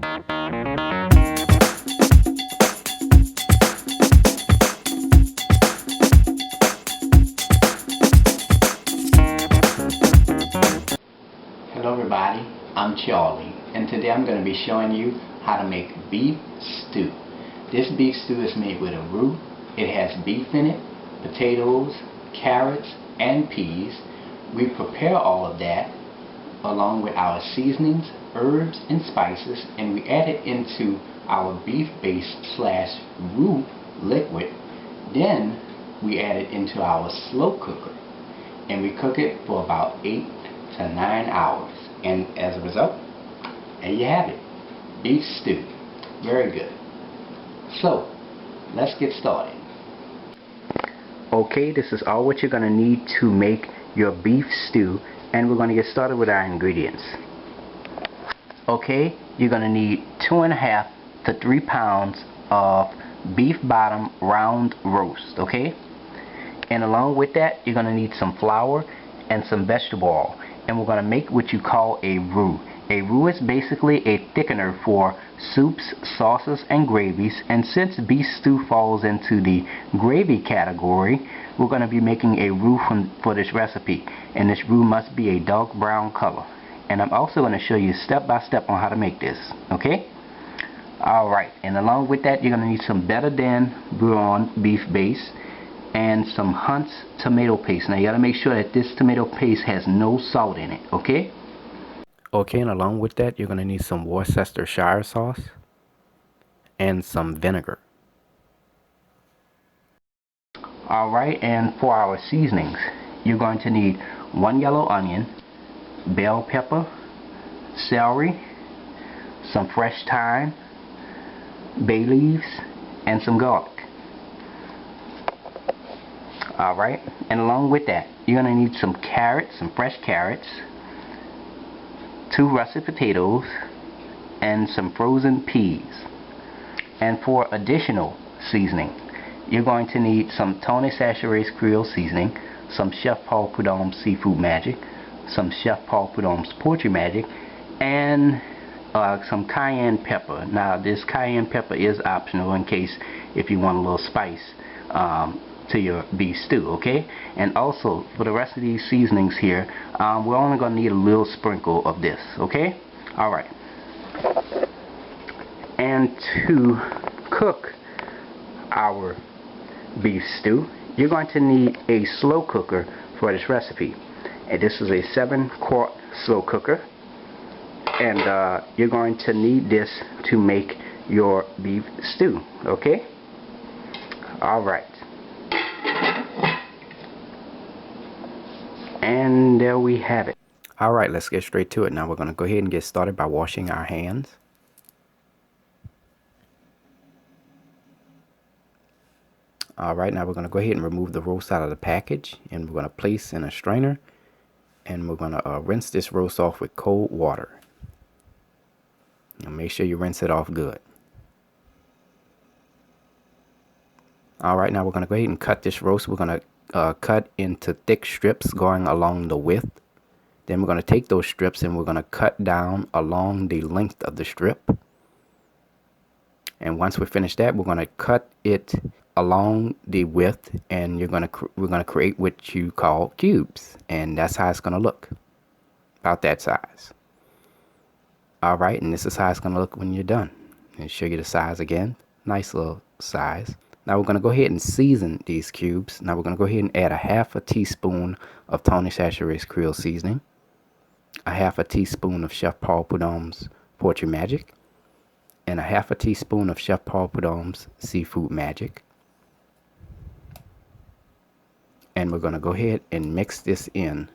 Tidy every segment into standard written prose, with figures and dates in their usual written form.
Hello everybody, I'm Charlie, and today I'm going to be showing you how to make beef stew. This beef stew is made with a roux. It has beef in it, potatoes, carrots, and peas. We prepare all of that along with our seasonings, herbs, and spices, and we add it into our beef base / roux liquid. Then we add it into our slow cooker, and we cook it for about 8 to 9 hours. And as a result, there you have it, beef stew. Very good. So, let's get started. Okay, this is all what you're going to need to make your beef stew, and we're going to get started with our ingredients. Okay, you're going to need 2.5 to 3 pounds of beef bottom round roast, okay? And along with that, you're going to need some flour and some vegetable oil. And we're going to make what you call a roux. A roux is basically a thickener for soups, sauces, and gravies. And since beef stew falls into the gravy category, we're going to be making a roux for this recipe. And this roux must be a dark brown color. And I'm also going to show you step by step on how to make this. Okay? Alright, and along with that, you're going to need some better than brewed beef base and some Hunt's tomato paste. Now you got to make sure that this tomato paste has no salt in it, okay? Okay, and along with that, you're going to need some Worcestershire sauce and some vinegar. Alright, and for our seasonings, you're going to need 1 yellow onion, bell pepper, celery, some fresh thyme, bay leaves, and some garlic. Alright, and along with that, you're going to need some carrots, some fresh carrots, 2 russet potatoes, and some frozen peas. And for additional seasoning, you're going to need some Tony Chachere's Creole seasoning, some Chef Paul Prudhomme's Seafood Magic, some Chef Paul Prudhomme's Poultry Magic, and some cayenne pepper. Now this cayenne pepper is optional in case if you want a little spice to your beef stew, okay? And also for the rest of these seasonings here, we're only going to need a little sprinkle of this, okay? Alright. And to cook our beef stew, you're going to need a slow cooker for this recipe. And this is a 7-quart slow cooker. And you're going to need this to make your beef stew, okay? Alright. And there we have it. Alright, let's get straight to it. Now we're going to go ahead and get started by washing our hands. Alright, now we're going to go ahead and remove the roast out of the package. And we're going to place in a strainer. And we're going to rinse this roast off with cold water. And make sure you rinse it off good. Alright, now we're going to go ahead and cut this roast. We're going to cut into thick strips going along the width. Then we're going to take those strips and we're going to cut down along the length of the strip. And once we finish that, we're going to cut it along the width, and we're going to create what you call cubes, and that's how it's going to look, about that size. All right, and this is how it's going to look when you're done. And show you the size again. Nice little size. Now we're going to go ahead and season these cubes. Now we're going to go ahead and add a 1/2 teaspoon of Tony Chachere's Creole seasoning, a 1/2 teaspoon of Chef Paul Prudhomme's Poultry Magic, and a 1/2 teaspoon of Chef Paul Prudhomme's Seafood Magic. And we're going to go ahead and mix this in.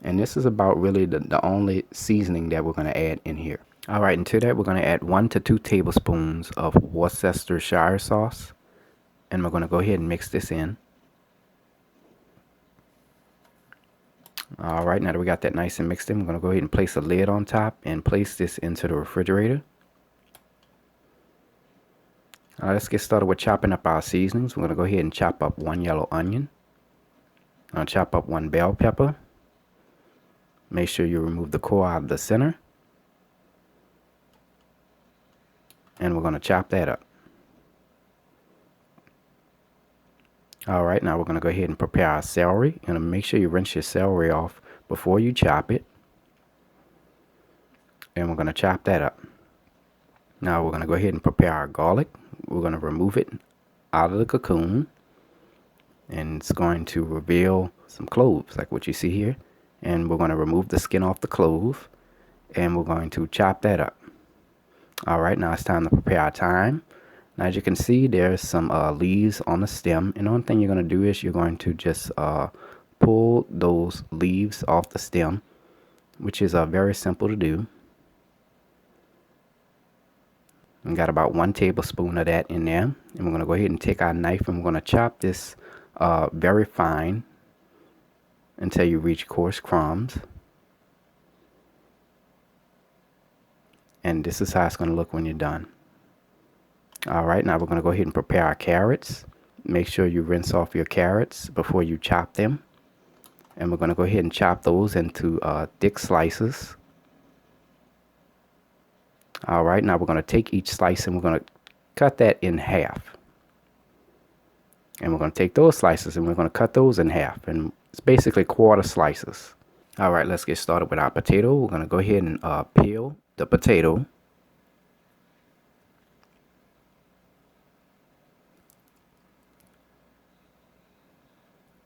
And this is about really the only seasoning that we're going to add in here. Alright, and to that we're going to add 1 to 2 tablespoons of Worcestershire sauce. And we're going to go ahead and mix this in. Alright, now that we got that nice and mixed in, we're going to go ahead and place a lid on top and place this into the refrigerator. Let's get started with chopping up our seasonings. We're going to go ahead and chop up 1 yellow onion. I'll chop up 1 bell pepper. Make sure you remove the core out of the center. and we're going to chop that up. Alright, now we're going to go ahead and prepare our celery. And make sure you rinse your celery off before you chop it. And we're going to chop that up. Now we're going to go ahead and prepare our garlic. We're going to remove it out of the cocoon. And it's going to reveal some cloves like what you see here. And we're going to remove the skin off the clove. And we're going to chop that up. Alright, now it's time to prepare our thyme. Now as you can see, there's some leaves on the stem, and the only thing you're going to do is you're going to just pull those leaves off the stem, which is very simple to do. We got about 1 tablespoon of that in there, and we're going to go ahead and take our knife and we're going to chop this very fine until you reach coarse crumbs. And this is how it's going to look when you're done. Alright, now we're going to go ahead and prepare our carrots. Make sure you rinse off your carrots before you chop them. And we're going to go ahead and chop those into thick slices. Alright, now we're going to take each slice and we're going to cut that in half. And we're going to take those slices and we're going to cut those in half. And it's basically quarter slices. Alright, let's get started with our potato. We're going to go ahead and peel the potato.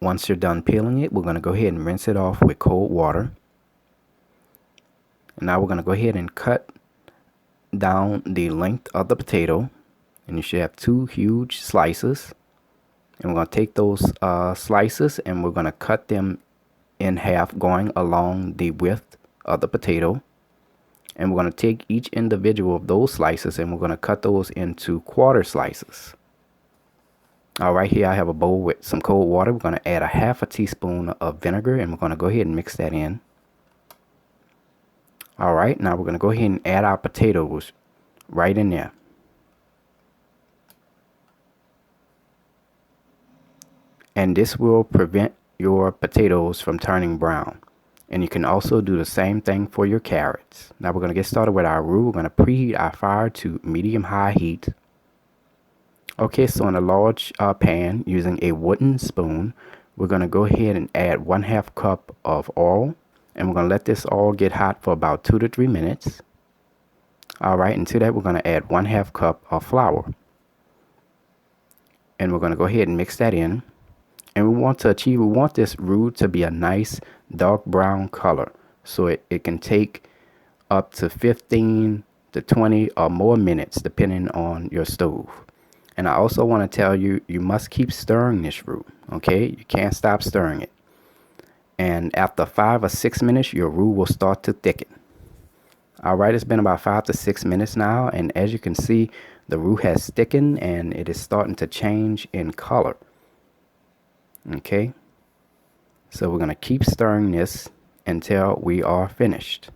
Once you're done peeling it, we're going to go ahead and rinse it off with cold water. And now we're going to go ahead and cut down the length of the potato. And you should have 2 huge slices. And we're going to take those slices and we're going to cut them in half going along the width of the potato. And we're going to take each individual of those slices and we're going to cut those into quarter slices. Alright, here I have a bowl with some cold water. We're going to add a half a teaspoon of vinegar and we're going to go ahead and mix that in. Alright, now we're going to go ahead and add our potatoes right in there. And this will prevent your potatoes from turning brown. And you can also do the same thing for your carrots. Now we're going to get started with our roux. We're going to preheat our fire to medium-high heat. Okay, so in a large pan using a wooden spoon, we're going to go ahead and add 1/2 cup of oil. And we're going to let this all get hot for about 2 to 3 minutes. Alright, and to that we're going to add 1/2 cup of flour. And we're going to go ahead and mix that in. And we want this roux to be a nice dark brown color. So it can take up to 15 to 20 or more minutes depending on your stove. And I also want to tell you, you must keep stirring this roux, okay? You can't stop stirring it. And after 5 or 6 minutes, your roux will start to thicken. Alright, it's been about 5 to 6 minutes now. And as you can see, the roux has thickened and it is starting to change in color. Okay? So we're going to keep stirring this until we are finished.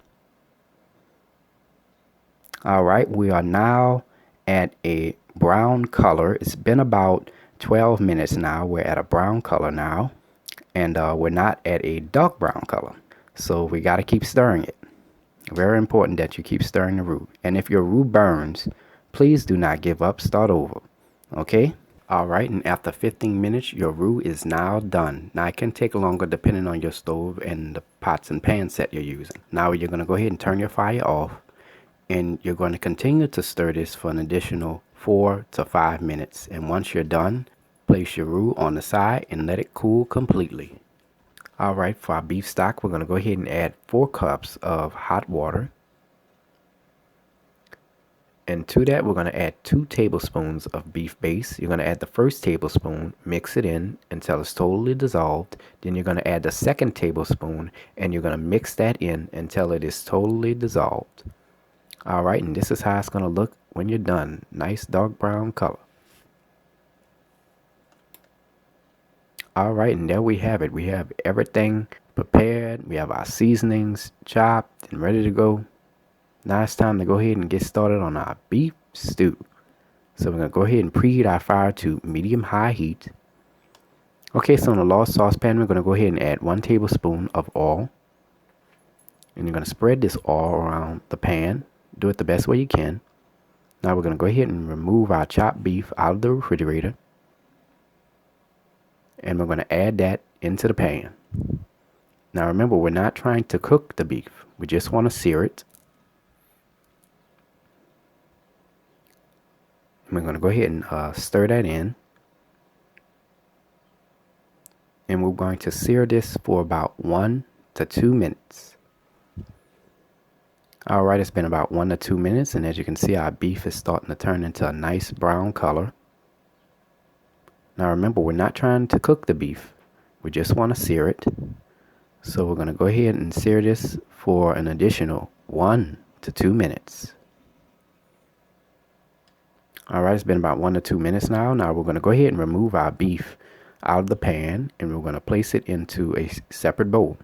Alright, we are now at a brown color. It's been about 12 minutes now. We're at a brown color now, and we're not at a dark brown color, so we got to keep stirring it. Very important that you keep stirring the roux. And if your roux burns, please do not give up. Start over. Okay? Alright, and after 15 minutes, your roux is now done. Now it can take longer depending on your stove and the pots and pans set you're using. Now you're going to go ahead and turn your fire off, and you're going to continue to stir this for an additional 4 to 5 minutes. And once you're done, place your roux on the side and let it cool completely. Alright, for our beef stock, we're going to go ahead and add 4 cups of hot water. And to that, we're going to add 2 tablespoons of beef base. You're going to add the first tablespoon, mix it in until it's totally dissolved. Then you're going to add the second tablespoon and you're going to mix that in until it is totally dissolved. Alright, and this is how it's going to look when you're done. Nice dark brown color. Alright, and there we have it. We have everything prepared. We have our seasonings chopped and ready to go. Now it's time to go ahead and get started on our beef stew. So we're going to go ahead and preheat our fire to medium-high heat. Okay, so in a large saucepan, we're going to go ahead and add 1 tablespoon of oil. And you're going to spread this oil around the pan. Do it the best way you can. Now we're going to go ahead and remove our chopped beef out of the refrigerator. And we're going to add that into the pan. Now remember, we're not trying to cook the beef. We just want to sear it. And we're going to go ahead and stir that in. And we're going to sear this for about 1 to 2 minutes. Alright, it's been about 1 to 2 minutes, and as you can see, our beef is starting to turn into a nice brown color. Now remember, we're not trying to cook the beef. We just want to sear it. So we're going to go ahead and sear this for an additional 1 to 2 minutes. Alright, it's been about 1 to 2 minutes now. Now we're going to go ahead and remove our beef out of the pan, and we're going to place it into a separate bowl.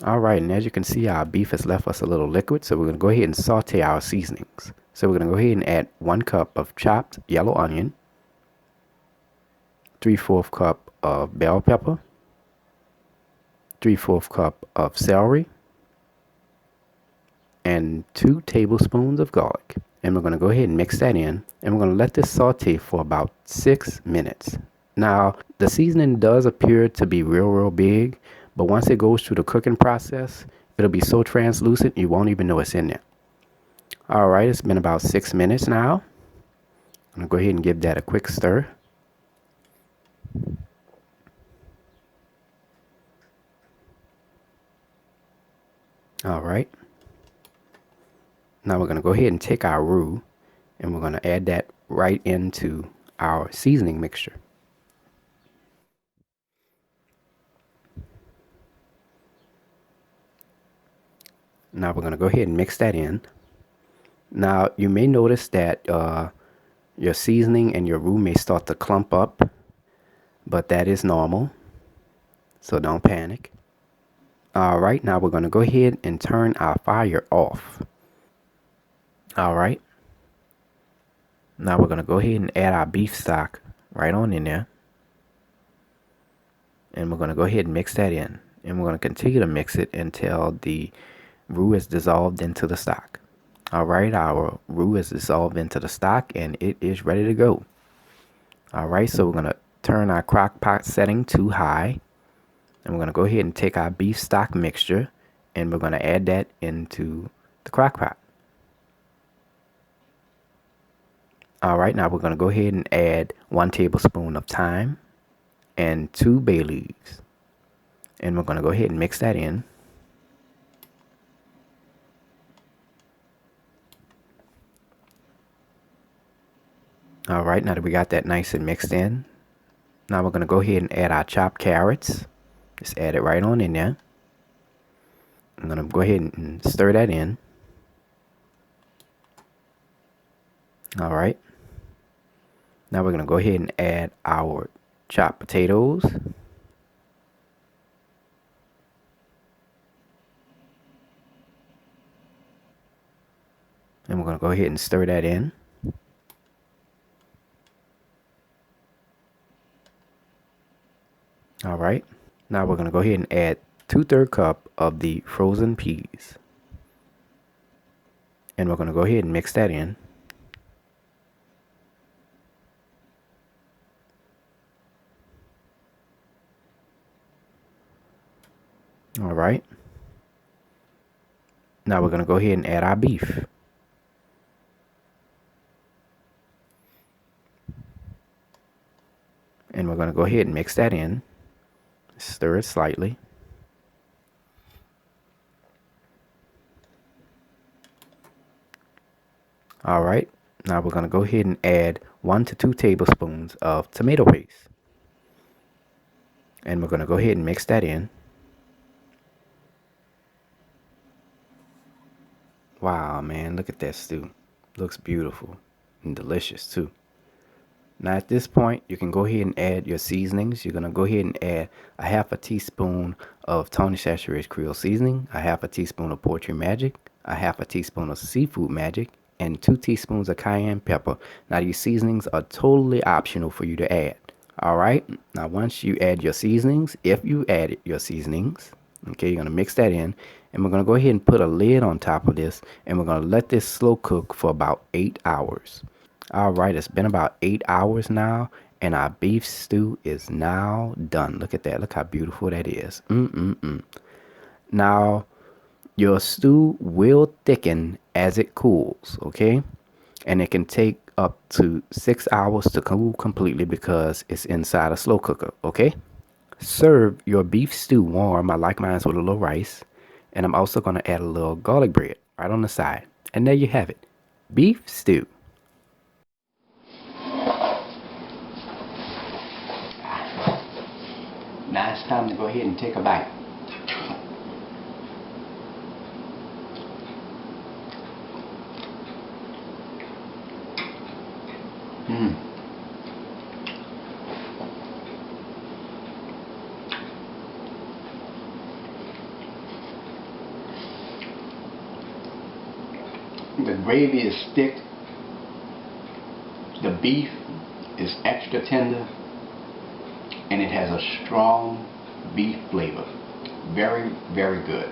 Alright, and as you can see, our beef has left us a little liquid, so we're going to go ahead and saute our seasonings. So we're going to go ahead and add 1 cup of chopped yellow onion, 3/4 cup of bell pepper, 3/4 cup of celery, and 2 tablespoons of garlic. And we're going to go ahead and mix that in, and we're going to let this saute for about 6 minutes. Now, the seasoning does appear to be real big, but once it goes through the cooking process, it'll be so translucent you won't even know it's in there. Alright, it's been about 6 minutes now. I'm going to go ahead and give that a quick stir. Alright. Now we're going to go ahead and take our roux, and we're going to add that right into our seasoning mixture. Now we're going to go ahead and mix that in. Now you may notice that your seasoning and your roux may start to clump up, but that is normal, so don't panic. Alright, now we're going to go ahead and turn our fire off. Alright, now we're going to go ahead and add our beef stock right on in there. And we're going to go ahead and mix that in. And we're going to continue to mix it until the roux is dissolved into the stock. Alright, our roux is dissolved into the stock and it is ready to go. Alright, so we're going to turn our crock pot setting to high. And we're going to go ahead and take our beef stock mixture and we're going to add that into the crock pot. Alright, now we're going to go ahead and add 1 tablespoon of thyme and 2 bay leaves. And we're going to go ahead and mix that in. Alright, now that we got that nice and mixed in, now we're going to go ahead and add our chopped carrots. Just add it right on in there. I'm going to go ahead and stir that in. Alright. Now we're going to go ahead and add our chopped potatoes. And we're going to go ahead and stir that in. Alright. Now we're going to go ahead and add 2/3 cup of the frozen peas. And we're going to go ahead and mix that in. Alright. Now we're going to go ahead and add our beef. And we're going to go ahead and mix that in. Stir it slightly. Alright, now we're going to go ahead and add 1 to 2 tablespoons of tomato paste. And we're going to go ahead and mix that in. Wow, man, look at that stew. Looks beautiful and delicious too. Now at this point, you can go ahead and add your seasonings. You're going to go ahead and add a 1/2 teaspoon of Tony Chachere's Creole seasoning, a 1/2 teaspoon of Poetry Magic, a 1/2 teaspoon of Seafood Magic, and 2 teaspoons of cayenne pepper. Now these seasonings are totally optional for you to add. Alright, now once you add your seasonings, if you added your seasonings, okay, you're going to mix that in And we're going to go ahead and put a lid on top of this, and we're going to let this slow cook for about 8 hours. Alright, it's been about 8 hours now, and our beef stew is now done. Look at that. Look how beautiful that is. Now, your stew will thicken as it cools, okay? And it can take up to 6 hours to cool completely because it's inside a slow cooker, okay? Serve your beef stew warm. I like mine with a little rice. And I'm also going to add a little garlic bread right on the side. And there you have it. Beef stew. Now it's time to go ahead and take a bite. The gravy is thick. The beef is extra tender. And it has a strong beef flavor. Very, very good.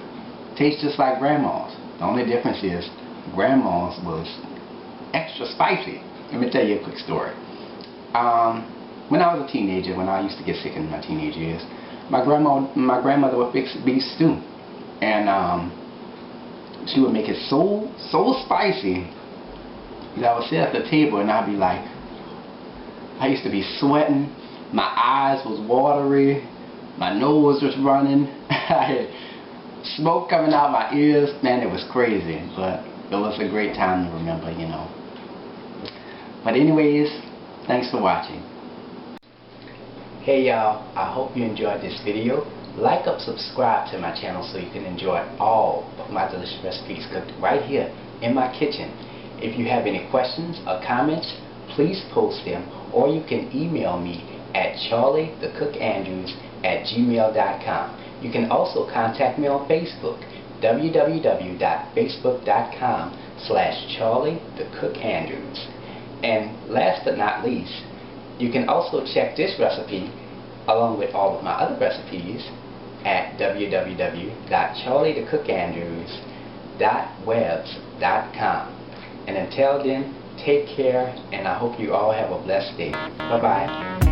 Tastes just like grandma's. The only difference is grandma's was extra spicy. Let me tell you a quick story. When I was a teenager, when I used to get sick in my teenage years, my grandmother would fix beef stew, and she would make it so spicy that I would sit at the table and I'd be like, I used to be sweating, my eyes was watery, my nose was running, I had smoke coming out my ears. Man, it was crazy, but it was a great time to remember, you know. But anyways, thanks for watching. Hey y'all, I hope you enjoyed this video. Like up, subscribe to my channel so you can enjoy all of my delicious recipes cooked right here in my kitchen. If you have any questions or comments, please post them, or you can email me at charliethecookandrews@gmail.com. You can also contact me on Facebook, www.facebook.com/charliethecookandrews. And last but not least, you can also check this recipe along with all of my other recipes at www.charliethecookandrews.webs.com. And until then, take care, and I hope you all have a blessed day. Bye-bye.